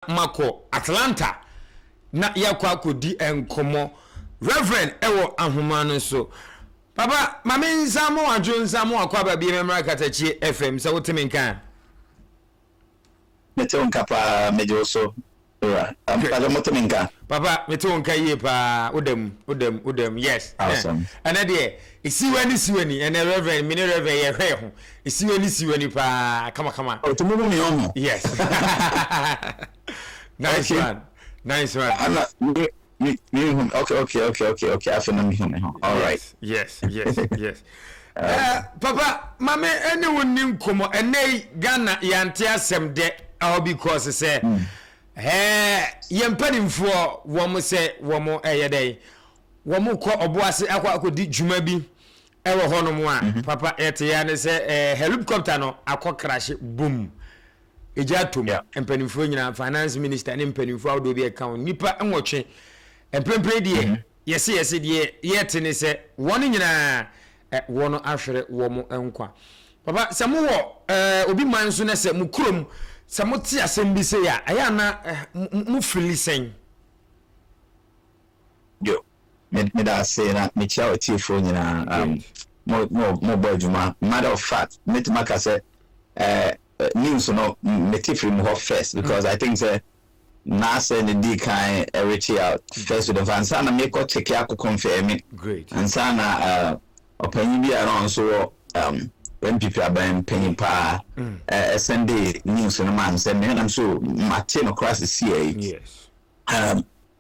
mako Atlanta na yakwa kodi enkomo Reverend ewo ahoma no so papa mame nzamo adwo nzamo akwa ba bi memra Katakyiefm se woteme nkan mete on kapa mejo so ampa moteme nkan papa mete on kan ye pa udem yes awesome ana de isiwani ene Reverend mini Reverend ye hwe ho isiwani pa kama otumu mi on yes nice one okay I feel me all right yes papa mame ene wonni nkomo ene Ghana yante asem de because say yempanimfo wo mo se wo mo eyedey wo mo ko Obuasi akodi djuma bi ewo honom a papa ete ya ne se helicopter no crash boom ejatum empanimfo nyina finance minister ne empanimfo awdo bi account nipa enwotwe empempre die yesi die yete ne se won nyina wono ahwere wo mo enkwa papa se mo wo obi man so ne se mu krom se mo ti asem bi se ya aya na mu fili sen yo me da say na me chia oti fo nyina mo bojuma matter of fact me to maka say news no me ti free mo first because I think say na say the D kind reach out first with the fans na me ko check ya ko confirm it great and sana opinion bi around so when people are buying penny pa Sunday news no man say me am so Martin across the CA yes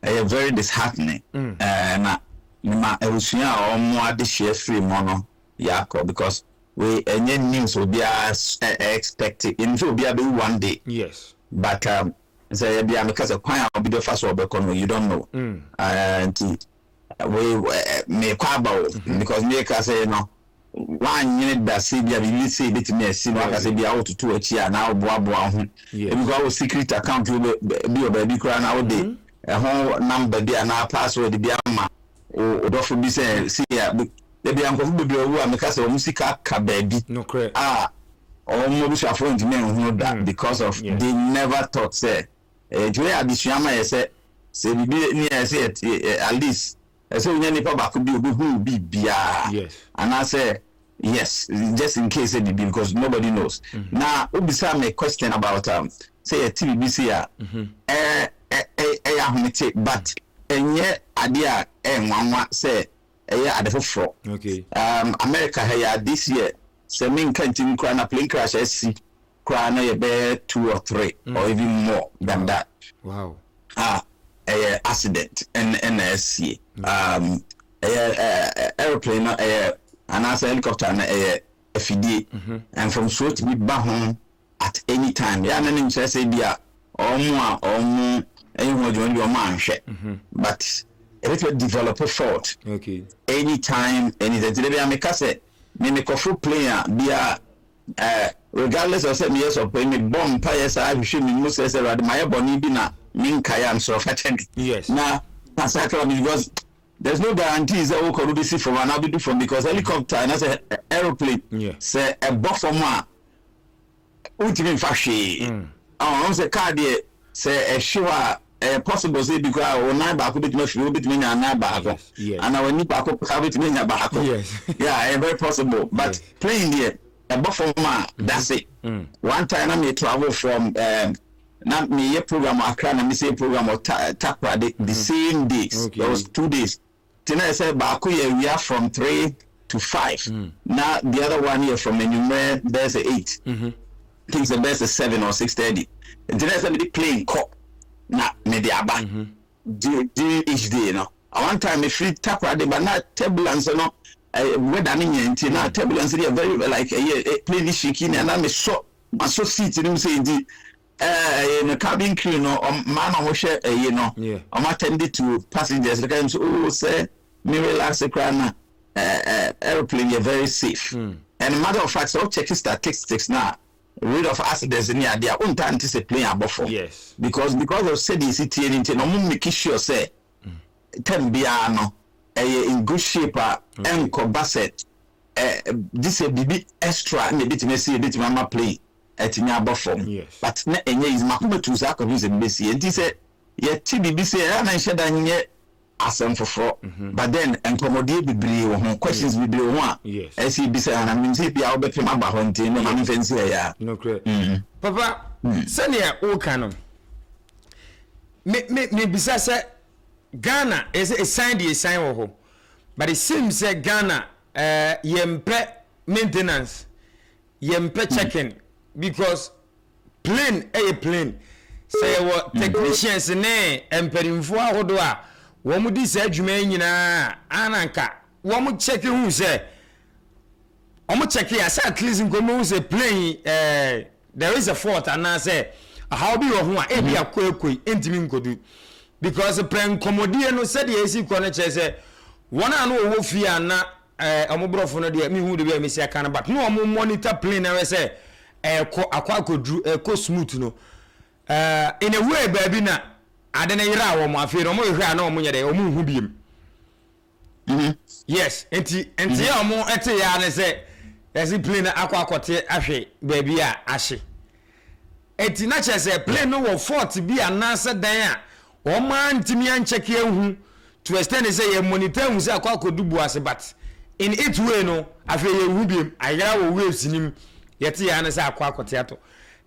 very disheartening na ma erusia o mo ade share free mono yako because we any news will be expected in will be one day yes but say be because of kwanya will be the first one you don't know and we me kwaba because me ka say no one unit that say be you say bit me see no ka say be out to achi na boa ho because secret account will be obabi kra na dey ho number dia na password dia ma o dofo bi say see ya de bi anko fu bi owu ameka say o musika ka baby no correct mo bi sha front me hu that because of they never thought say joy abisuama say bi ni say at least so we need back be who be bia yes and I say yes just in case it be because nobody knows now obisa me question about say a TBC but enye ade a enwanwa say ade foforo okay America here this year say me kan tin kra na plane crash SC kra na ye be 2 or 3 or even more than that wow accident and NSC airplane and as helicopter na FD and from so to be back home at any time ya na nim say dia omu anyone join your man but it will develop a fault okay anytime anything today me ka say me kofu player bia regardless of say me yes of me bomb pa yes I should me must say my body bi na minka am so fatend yes now because there's no guarantees that we could see from another different because helicopter and as a aeroplane say a buffer ma ultimate fashion on say car there say a sure possible say because o na ba ko bitime fi o bitime nya na ba ko and our ni ba ko ka bitime nya ba ko yes yeah very possible but playing there a buffer ma that's it one time I may travel from na me ye program Accra na me say program of Attorah the same days there was 2 days tina I say ba ko we are from 3 to 5 now the other one here from Enumer there's a 8 things the best is 7 or 6:30 tina I say me playing cup na me the aba each day no one time me free Attorah but na turbulence no weather ni nti na turbulence dey very like play this shaking and na me so seat ni say di in the cabin crew no man who share you know I'm attended to passengers like so say me relax the crana airplane you're very safe and matter of fact so check statistics now rate of accidents in here they are untanted plane above yes because of said the city and no make sure say can be no in good shape and basset this a bit extra and a bit messy a bit mama play etimi abofom but na enye is makoma tu sa akọdu ze mbesi enti se ye ti bibi se na nheda nye asem foforo but then enkomodie bibiri wo ho questions bibiri wo a esi bi se na mimse bia obepem agba ho enti no ma mfensi ya no correct papa senior o kanon me bisa se Ghana is a sign wo ho but it seems that Ghana yempe maintenance yempe checking because plane say what technicians ne emperimfo ahodo a wo mu di sa adwuma nyina ananka wo mu check hu say o mu check ya say at least nkomo say plane there is a fault and I say how be wo ho a e bia kwekoi entimi nkodu because plan komodie no said esi ko na che say one anu wo fia na omobrofo no de me hu de be me sia kan but no mo monitor plane na we say akwakodru ko smooth no in a way baby na adena yira wo mo afie no mo hwe na mo nyede o mo hu biem yes enti ya mo ete ya ne say esi plane akwakote ahwe baby a ahye enti na che say plane no wo fault bi anase dan a o man timi an check ehu to extend say ye monitor hu say akwakodu Obuasi but in it way no afwe ye hu biem ayira wo waves nim yeti ya na say akwakote ato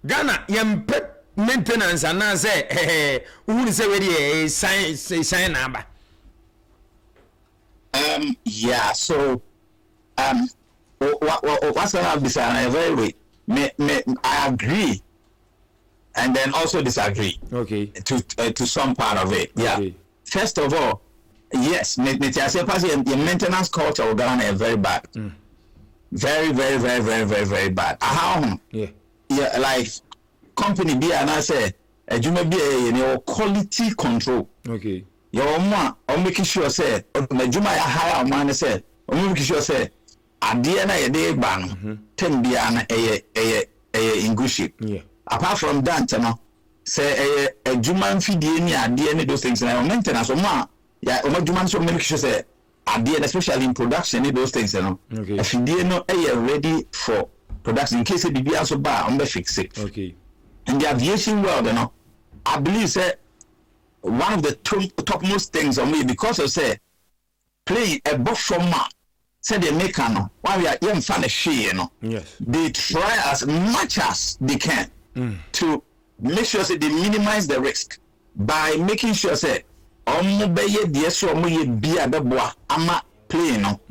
Ghana yempe maintenance and I say who say we sign number yeah so what's I have decided very I agree and then also disagree to some part of it first of all yes the maintenance culture of Ghana is very bad very bad how like company be and I say adwuma be a quality control your ma o make sure say adwuma ya hire man say o make sure say ade na ye dey ba no tem bia na in good shape apart from that no say adwuma mfidie ni ade ni those things na maintenance o ma ya o adwuma so make sure say ade especially in production ni those things no afidie no ready for production in case bibi aso ba on be fix it in the aviation world, you know, I believe say one of the topmost things on me because of say play a buff from ma say they make no while we are young fan you know. They try as much as they can to make sure say they minimize the risk by making sure say omobeye die so omoye bia beboa ama play no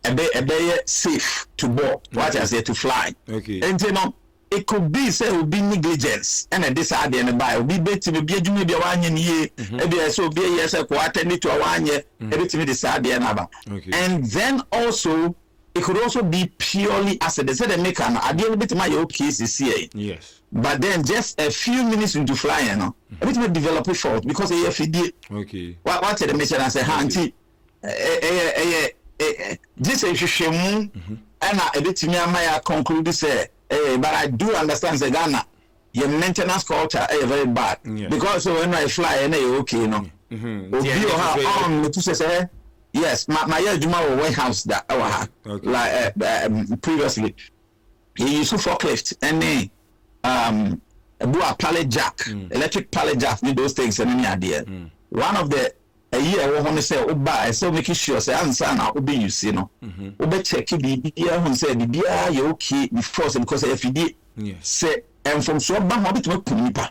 ebe safe to board what I say to fly and you know it could be say will be negligence and a decide and buy will be better to be a junior one year maybe so be yes a quarter to a 1 year everything decide and then also it could also be purely as they said make an idea bit my case is here but then just a few minutes into flying no everything develop a fault because AFD what the mission I say hanti this is shemu and a bit me my conclude say but I do understand the Ghana your maintenance culture is very bad because so when I fly and okay you know to say yes my Juma warehouse that like previously he used to forklift and do a pallet jack electric pallet jack need those things and any idea one of the a year we want to say buy so making sure say answer now obi you see no obi check bibia who say bibia you okay before say because if you say and from so ba ho betime punipa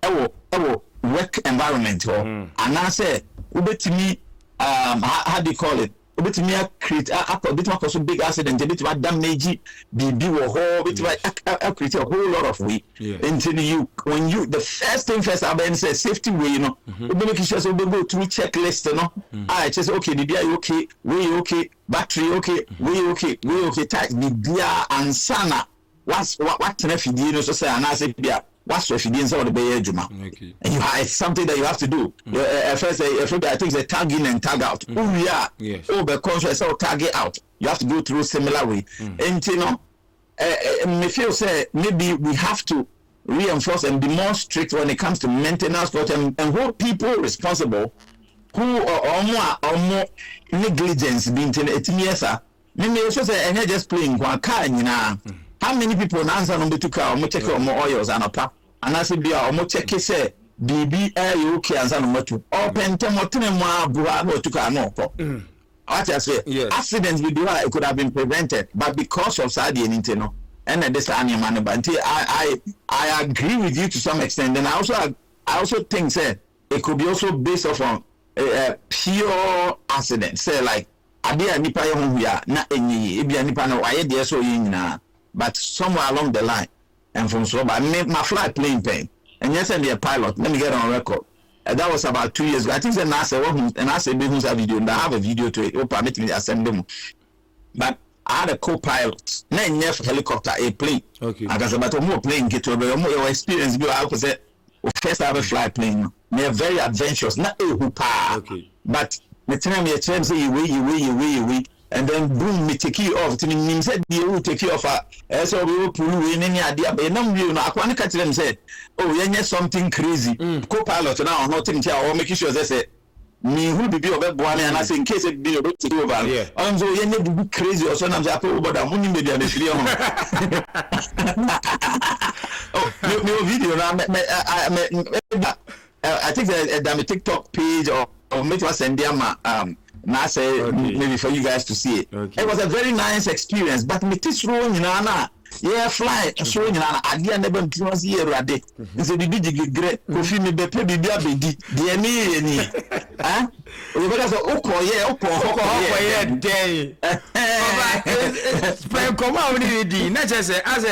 ewo work environment and I say obetimi how do you call it obetimi create obetimi so big accident obetimi damage bibi wo ho obetimi create a whole lot of way until you when you the first thing first I say safety way you know we make sure so we go through checklist you know I just okay bibi are okay we okay battery okay we okay type bibi and sana what can if you know so say and I say bia what's if you didn't say the bay juma and you have something that you have to do first I think it's tag in and tag out because so tag it out you have to go through similar way and you know me feel say maybe we have to reinforce and be more strict when it comes to maintenance and hold people responsible who are more negligence being 18 years me so say and just playing one car nyina how many people now answer no to car or check more oils and a pap and I say be or check say BB okay answer no to open temotene mo bua no to car no pop. What I say accidents we do it could have been prevented but because of Saudi and Inteno and this animal but I agree with you to some extent and I also think say it could be also based off on pure accident say like adia nipa ye ho hia na enyi ebia nipa na waye de so yin na but somewhere along the line and from so but my flight plane pain and yes and the pilot let me get on record that was about 2 years ago. I think the NASA and I said business video and I have a video to it permit me to send them but I had a co-pilot na helicopter a plane okay I got about more plane get to more experience go I say first I have a flight plane me very adventurous not a hoopa okay but the time you change say you and then boom me take you off to me said you will take you off so we will pull in any idea but now you know I can't catch them say oh yeah something crazy co-pilot now not taking care or making sure they say me who be over one and I say in case it be able to do over yeah and so you need to be crazy or sometimes I put about money maybe on the free oh no video now I think the TikTok page or maybe send them now say maybe for you guys to see it. Okay. It was a very nice experience, but me teach room na yeah fly so na idea never was here ready. It's a big great coffee me be be abedi de ni ah you better say oko day spend come out di na just say as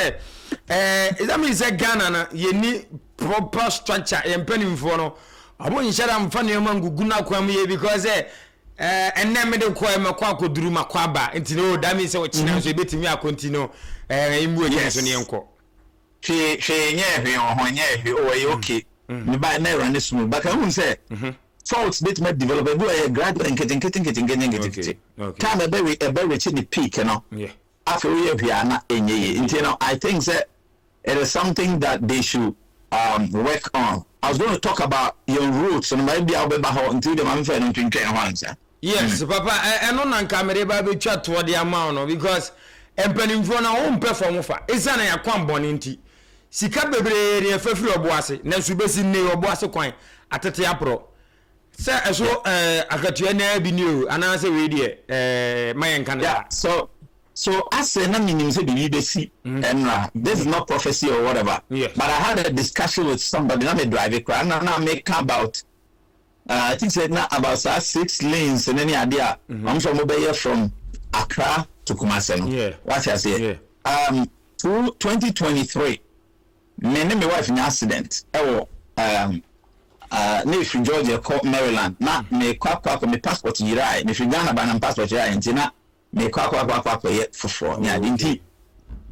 that means say Ghana na ye ni proper structure empanimfo no abo nhyara mfa ne mangugu na kwam ye because and then me de ko me kwa koduru makwaba enti no that means we china so betimi akontino imbu e so ne enko she nye hwe ho nye hwe o okay me ba na run smooth but I won't say faults bit me develop do a gradual and getting time a very the peak you know yeah after we have here na enye enti no I think that it is something that they should work on. I was going to talk about your roots and maybe I'll be back until the man fell into once. Yes, Papa, I know na camera baby chat toward the amount because empenim for na won perform for. Isa na yakwan boninti. Sika bebre ne fafiri Obuasi na subesi ne Obuasi kwan atete apro. Se eso akatua na bi ni o anase we die mayen kan. Yeah, so I say na minim say be see and this is not prophecy or whatever. Yes. But I had a discussion with somebody na me drive it na make about I think said now about 6 lanes and any idea. I'm from Mobile from Accra to Kumasi. Yeah. What I say? Yeah. Through 2023, me and my wife in accident. If from Georgia, Maryland. Na me kwa me passport yirai. Me from Ghana ban passport yirai. Intina me kwa yet for. Yeah, inti.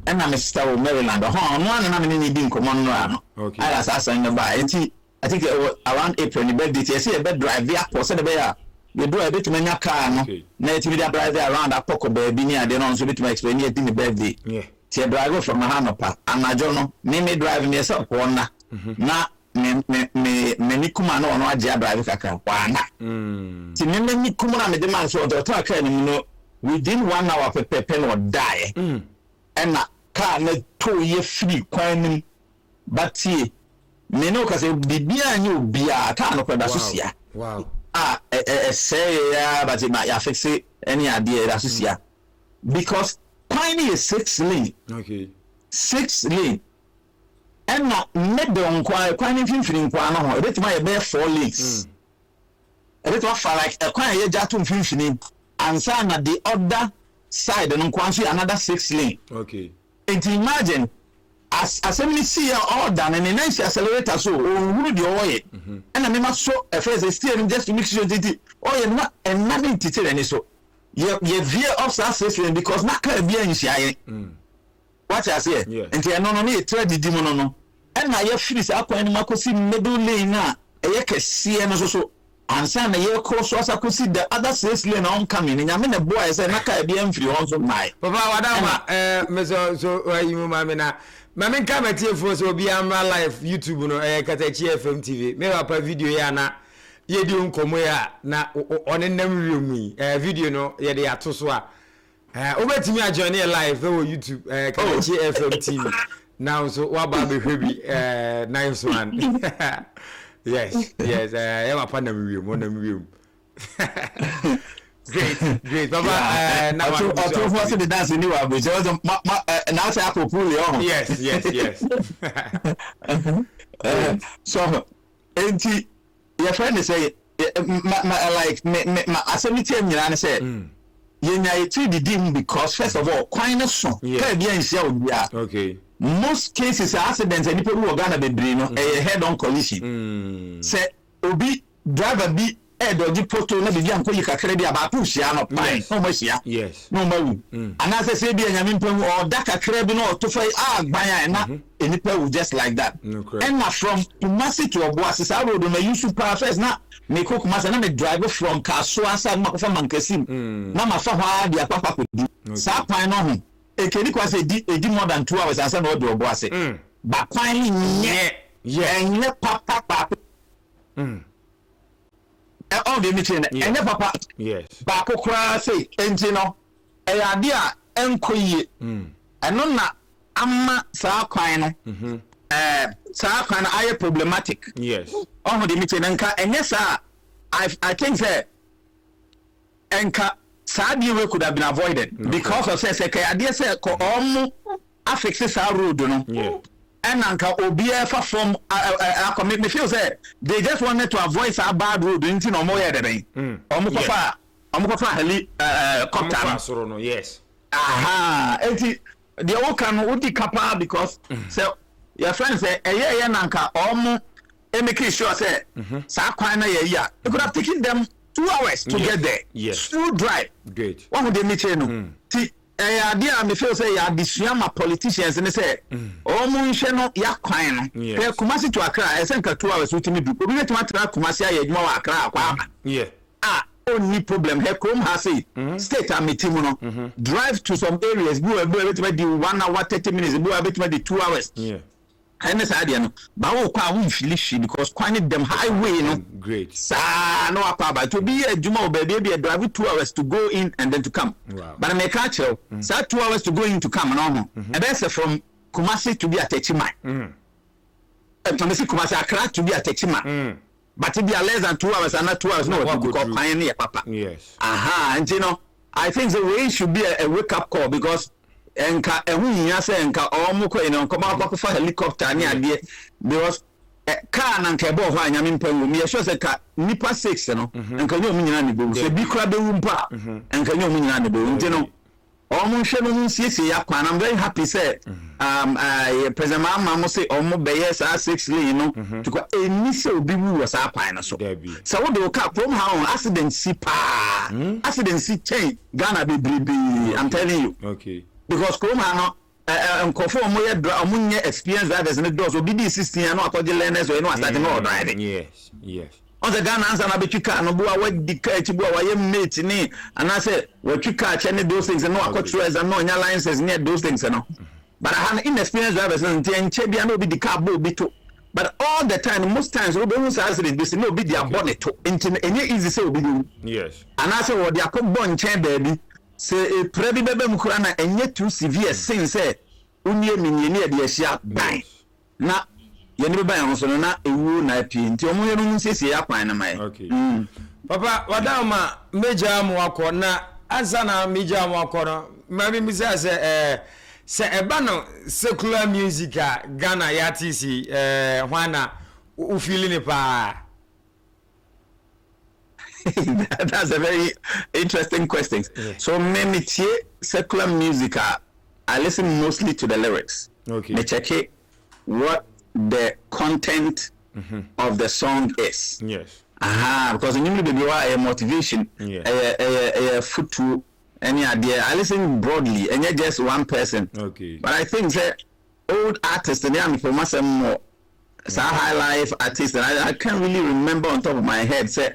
And I'm Mr. Maryland. One and I'm in the common run. Okay. I was in the bar. I think around April, the birthday, I see a bed drive there, for the bear. You do a bit of a car, no? Native drive around a poco baby near the non so bit to explain it in the birthday. Yeah. See a driver from Mahanopa, and I don't know, me driving yourself, one na me kuma no no agya drive kaka wana. See me kuma me demand so the truck and no within 1 hour pepe no die. And na car na to ye free kwan but see me no cause bibia nyu bia ka no kwada so sia wow say but it might fix it any idea that so sia because tiny is 6 lane okay 6 lane and na middle kwan finfin kwan no ho it might be 4 lanes it was like a kwan ye ja to finfin ansa na the other side no kwan so another 6 lane okay and imagine as we see all done and then accelerator so who the oil and I mean so first steering just to make sure that oil not and nothing to tell any so you veer off that because not can be any shy what I say and they no need trade the demon no and now you finish up when you see middle lane na e can see and so and sana you cross so I could see the other 6 lane on coming and I mean the boy say na can be free also my papa wadama me so you mama na Mama Katakyiefm so be am live YouTube no Katakyiefm TV. Me wa pa video ya na ye di nkomo ya na onenam wiemu video no ye de ato so a Over to me, I join here live on YouTube. Katakyiefm TV. Now, so what about the baby? Nice one. Yes. I'm a partner with you. Great. Baba, now I was the dance in New Abbey. Now say I could pull you on. Yes. So, your friend is say, like, I said, me tell me, and I said, you know, the dim because first of all, quite a song. Okay. Most cases accidents and people who are gonna be doing a head-on collision. Say, Obi driver be head or the post to be young, you can carry about push no much. Yes. No more. And as I say, be a yamin or Daka Carabin or to fight by and any people just like that. And now from Obuasi to Obuasi, I would do use to paraphrase now. Me cook mas na me driver from Kasua sa makofa mankesim na mafa hwa dia papa ko di sa kwan no ho e keni kwa se di more than 2 hours asa na o do Obuasi ba kwan nye enye papa all the meeting enye papa yes ba ko kra say enti no e ade a enkoyie eno na amma sa kwan no sa kwan aye problematic yes oh the meeting nka enye sa I think that enka sadly we could have been avoided because of say kai ade say ko affix sa road no and anka obia fa from me feel say they just wanted to avoid a bad road into no more there omukofa helicopter no yes aha enti the all can udi kapa because so your friend say eye nanka making sure say Sakwana ya it could have taken them 2 hours to get there. Yes. Full drive. Great. What would they meet you? Idea me feel say ya disuyama politicians and they say munhwe no ya kwan no pe Kumasi to Accra I think 2 hours with me do obi net matra Kumasi ya edwuma wa Accra akwa only problem here come has say state meeting no drive to some areas go bit 1 hour 30 minutes go bit 2 hours and this idea no but we kwa finish because quite them highway no great sa no akwa to be a juma baby drive 2 hours to go in and then to come but I make catch sa 2 hours to go in to come no and that's from Kumasi to be at Techima and from Kumasi Accra to be at Techima but it be less than 2 hours and not 2 hours no to go pioneer papa yes and you know I think the way should be a wake up call because enka ehunya se enka omuko ino nkoma akwafa helicopter ni ade because car na nka ebo ho anyame mpangu me sure se ka nipa 6 no enka nyo munyina ne be so bi kra be wumpa enka nyo munyina ne be nti no omunhwe no nsiesie yakwa na I'm very happy say president mama say omo be yes 6 lane no to ko eni se obi wu was akwan no so so wo de ka from how accident si pa accident si chain Ghana be bribi I'm telling you okay because Kuruma no nkofo omunye experience drivers in the doors obi di 16 no akọje learners o no start no driving yes on the Ghana answer na betwika no bua wa di ka echi bua wa ye mate ni and I say we twika che ne those things no akọtro no nya licenses near those things no but I have inexperienced drivers nche bia no obi di car bo bi to but all the time most times we be who say accident be no obi di abone to nche enye easy say obi di yes and I say what dia akọbọ nche baby say a prebi bebe mukura na enye too severe sin say unye minyeni e de ahia ban na ye ne beba yan so na ewu na api nti omunye no nsese ya kwan na mai okay papa wadama meja mu akọ na ansa na meja mu akọ no mami mi say se eba no secular music a Ghana ya tisi hwana u feeling pa That's a very interesting question. So, me secular music, I listen mostly to the lyrics. Okay. Me check it, what the content of the song is. Yes. Because in you a motivation, a foot to any idea. I listen broadly, and not just one person. Okay. But I think that old artists, and I'm for myself more. High life artists, and I can't really remember on top of my head. Say.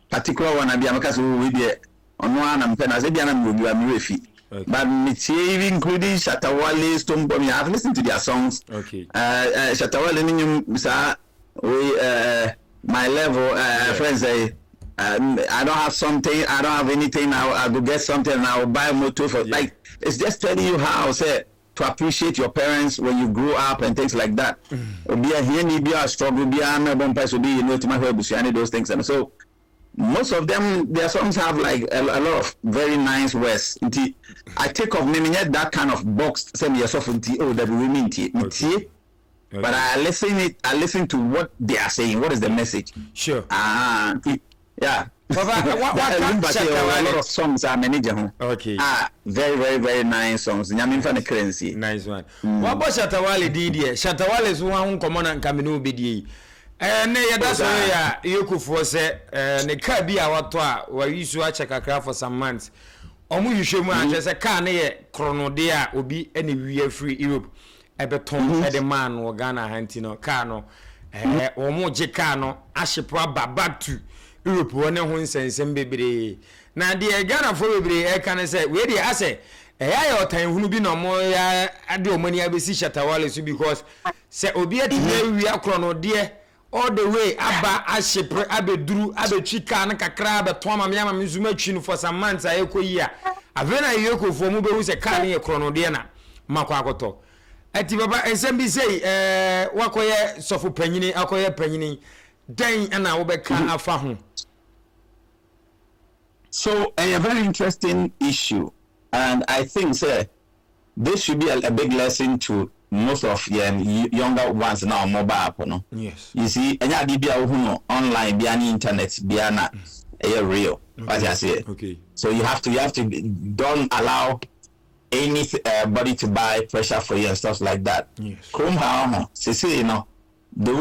Particular one abi amaka so we dey on one am pen as e bia na me obi am refi but me even including Shatawale Stonebomb I have listened to their songs okay Shatawale ni sa we my level friends say I don't have something, I don't have anything, I will get something and I will buy a motor for like it's just telling you how say to appreciate your parents when you grow up and things like that. Be a here be a struggle, be a person be you know to my help those things. And so most of them their songs have like a lot of very nice words. I take off maybe that kind of box send yourself into that we mean but I listen to what they are saying. What is the message? Sure. Yeah. Papa, what a lot of songs are manager. Okay. Very, very, very nice songs. Nyamin fan the currency. Nice one. What about Shatawale did here? Shatawale is one common and Camino BD. And that's why you could force ne car be our tour where you used to watch a car for some months. Omu you show me just a car near Chronodea will be anywhere free Europe. Ebeton the man or Ghana Hantino Cano. Or more Jecano, Ashipra Babatu. Europe one who sends some baby. Now, dear Ghana for baby, I can say, where the assay. I time who be no more. I do money. I will see Shatawale because say Obia we are chrono dear all the way. Abba Ashipre Abe Drew Abe Chica and Kakraba Toma Yama Mizumachin for some months. I echo here. Avena Yoko for Mube who's a carny chrono diana Makwakoto. Ati baba ensembi say wakoye sofu panyini akoye panyini dan na wo beka afa ho. So a very interesting issue, and I think sir this should be a big lesson to most of younger ones now mobile no. Yes. You see anya bibia wo no online bia na internet bia na real. What I say. Okay. So you have to don't allow anybody to buy pressure for you and stuff like that. Yes. Chrome how say you know the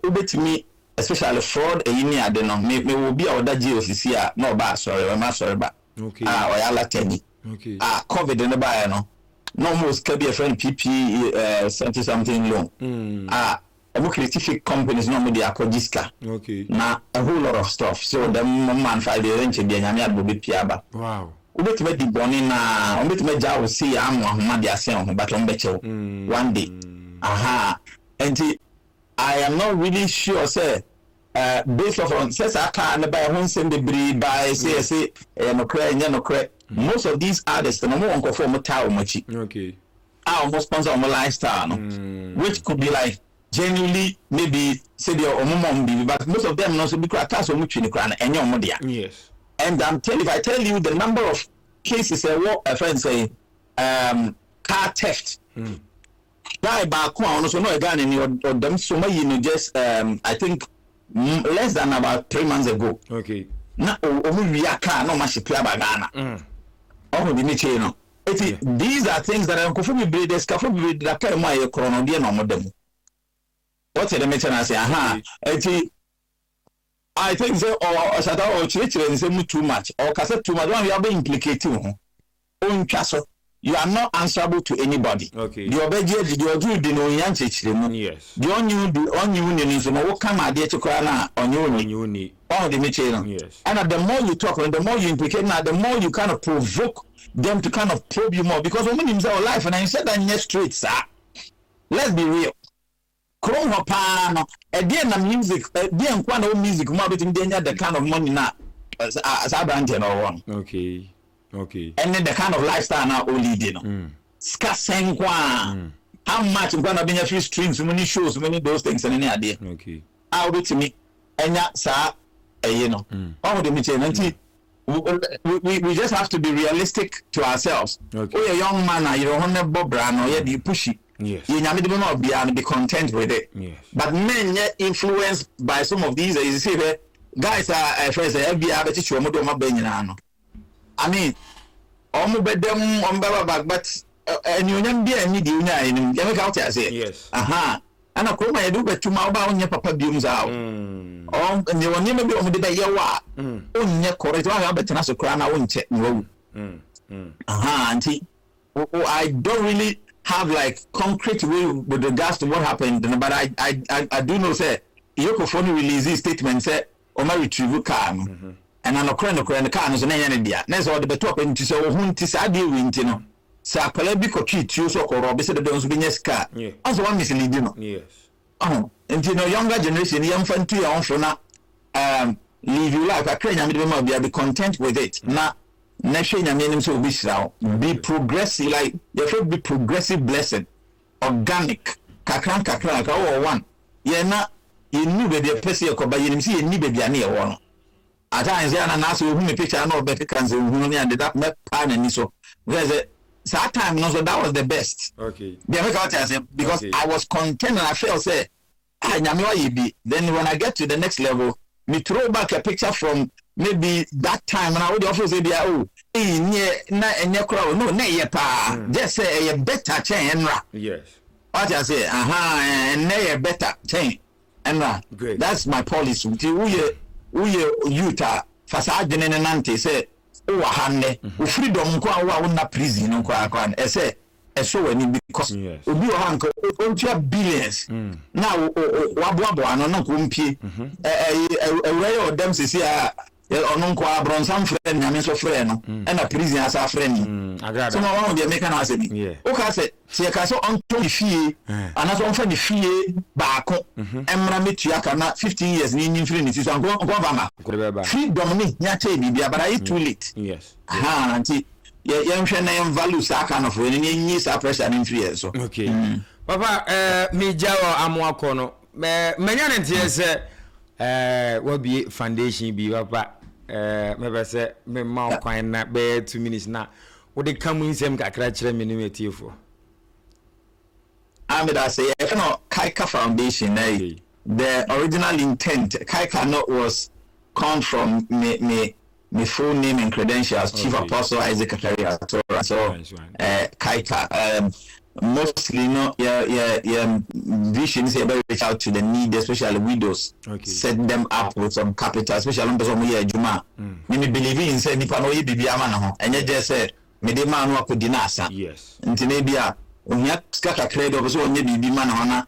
way to me especially fraud I don't know me will be our GOCC no bad sorry I'm not sorry but okay or yalla tenny okay COVID in the buy no most can be a friend PP something loan a creative companies no media cogiska okay na a whole lot of stuff so the man 5 years and nyame will be piaba wow ubet me di boni na ubet me ja wo see am ahoma dia se ho but on be chew one day and I am not really sure say based on says I can buy one send the breed by say no cry no cry most of these artists no more go for motal much okay almost sponsor on my lifestyle which could be like genuinely maybe say the omomom but most of them not so be crack so much in the crown and your media yes. And if I tell you the number of cases what a friend say car theft guy back on so no again in your them so much you just I think less than about 3 months ago okay na we car no much play bagana oh the niche no these are things that I'm confirm breed the scaffold breed that kind of chrono dia no modem what the mention I say I think so or shada or church say too much or cassette too much you are being implicating on chaso you are not answerable to anybody okay you obey you do the no yan church yes the on you need so no come at the chukra na on you need all the material yes and the more you talk and the more you implicate now the more you kind of provoke them to kind of probe you more because when himself life and I said that in the streets let's be real Chrome Hopano, again, the music, again, quite music, more between the kind of money now as I brand or one. Okay, okay. And then the kind of lifestyle now only dinner. Scassing how much I'm gonna be a few streams, many shows, many those things, and any idea. Okay. I'll be to me, and that, sir, you know, all the material. We just have to be realistic to ourselves. Okay. We're a young man, you don't have Bob Brown or you pushy. Yes. You not be content with it. Yes. But men influenced by some of these, you see, guys are friends. FBI bet you I mean, almost bet them on back, but and you never be any dinner in the out there. Yes. And I call my do bet to my on your papa beams out. And you will never be on the day you are. On your corridor, I bet us a crown. I won't check. Auntie, I don't really have like concrete way with regards to what happened, but I do know say Yoko phone release statement say o ma retrieve car and an okran car no so na yan dia na so the beto up into so hu nti sa de wi nti no sa akala bi ko treat you so ko rob say the don so bi car also one misleading no yes nti no younger generation yam fan tu ya onfo na live your life. I be content with it. Na so be progressive, like you should be progressive blessing, organic. Kakran oh one. Na you knew baby a person but you see any baby near one. At times na so who me picture no better can say who me and that me pan and so. There's a that time so that was the best. Okay. Because I was content and I felt say then when I get to the next level, me throw back a picture from maybe that time and I would also say no just say a better chain. Yes. What I say, and a better chain. And that's my policy. We Utah facade and nanti say hande freedom kwa na prison no kwa say so any because obi o hanko on billions now wabo no ko mpie we o dem sisi a ono kwa bronsan friend na me so friend no na prison asa friend so no one dey make na say bi o ka say se ka so on to fie anaso on fa ni fie baako emra metua ka na 15 years ni nyin free ni so anko vama freedom ni nya che bibia but I too late anti yɛnhwɛ na yɛn value saa kind of when ni sa pressure in 3 years so okay papa me jawo amoako no manya ne ntie sɛ what be foundation bi papa me be sɛ me ma kwan na be 2 minutes na wo de kam insem kakra kyerɛ me no etiefo I say Kaika Foundation the original intent Kaika not was come from me full name and credentials, Chief Apostle Isaac Karikari Attorah. So, Kaika, mostly vision is about reach out to the needy, especially widows. Set them up with some capital, especially on the Juma. Me believe in say nipa no bibi ama and you just say me de man wa kodinasa. Yes. Nti na bia ohia skaka credit so onye bibi man ho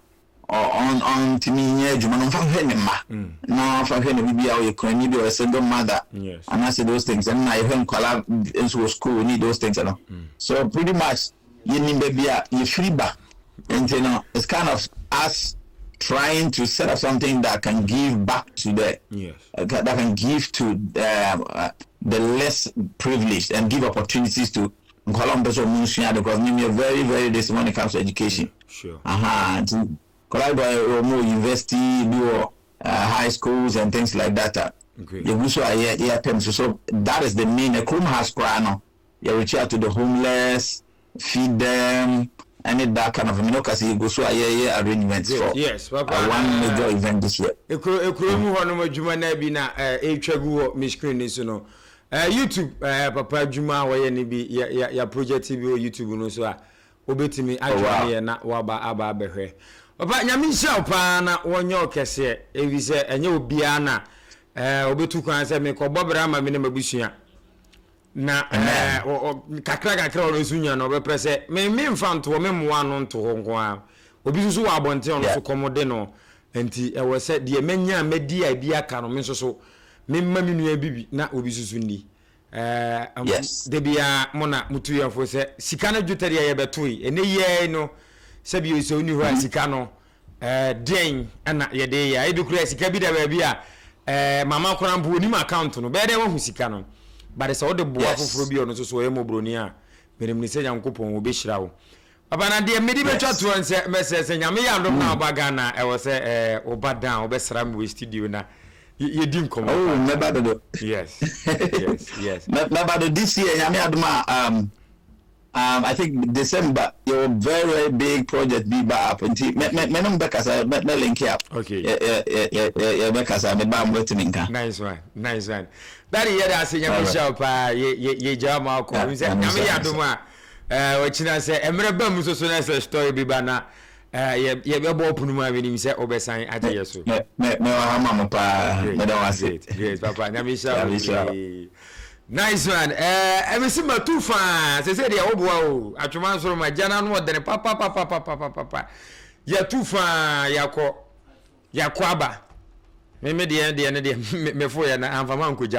on timi Juma no fa hwe ne ma. Na fa hwe ne bibi a o yekrani bi o single mother. Yes. And I say those things and I even collab into school need those things so pretty much you need baby you free back and it's kind of us trying to set up something that can give back to the that can give to the less privileged and give opportunities to Columbus or Munsia because we are very very this when it comes to education. Sure. To collaborate or more university do high schools and things like that. So that is the main. The Krum has crano. You reach out to the homeless, feed them, and that kind of because you go so arrangements for one major event this year. Ekuru ho no madwuma na bi na etwagu mi screen so no. YouTube papa dwuma wo ye ne bi ya project bi o YouTube no so a obetimi adwuma na waba aba behwe. Papa nyame nhyia pa na wonye okese ewi se enye obia na obetu kwan se me ko bobra ma me ne mabusua na kakra ono sunya no be prese me mfa nto me moa no nto ho nko a obi susu wa abonte ono so komode no enti e wo se de menya medi a bi aka no me so me ma me nua bibi na obi susu ndi de bia mona mutu yafo se sika na dwetari ya betoi ene ye no se bi o se oni ho a sika no den ana ye de ya edukura sika bi da ba bi a mama korampo oni account no be de wo hu sika no but so de boa foforo bi ono so ye mobroni a menim ni se yankopon wo be hira wo papa na de medi be twatwo nse message nyame ya ndom na obaga na e wo se obadan obesra mu studio na ye dim komo never do yes never do this year nyame aduma I think December your very big project be up until me no because me link up okay yeah because me ba mo timinka nice one that year that say nyame show pa ye jama ko we say nyame yadoma o china say emre bam so na say story bi ba na ye be bo punu ma be ni say obesan aje yeso me ha ma pa me don was great papa nyame show nice one everything but too far say dey oboa o atwoma so ma jana no odene papa ya too far yakọ aba me de me fo ya na amfama nko jam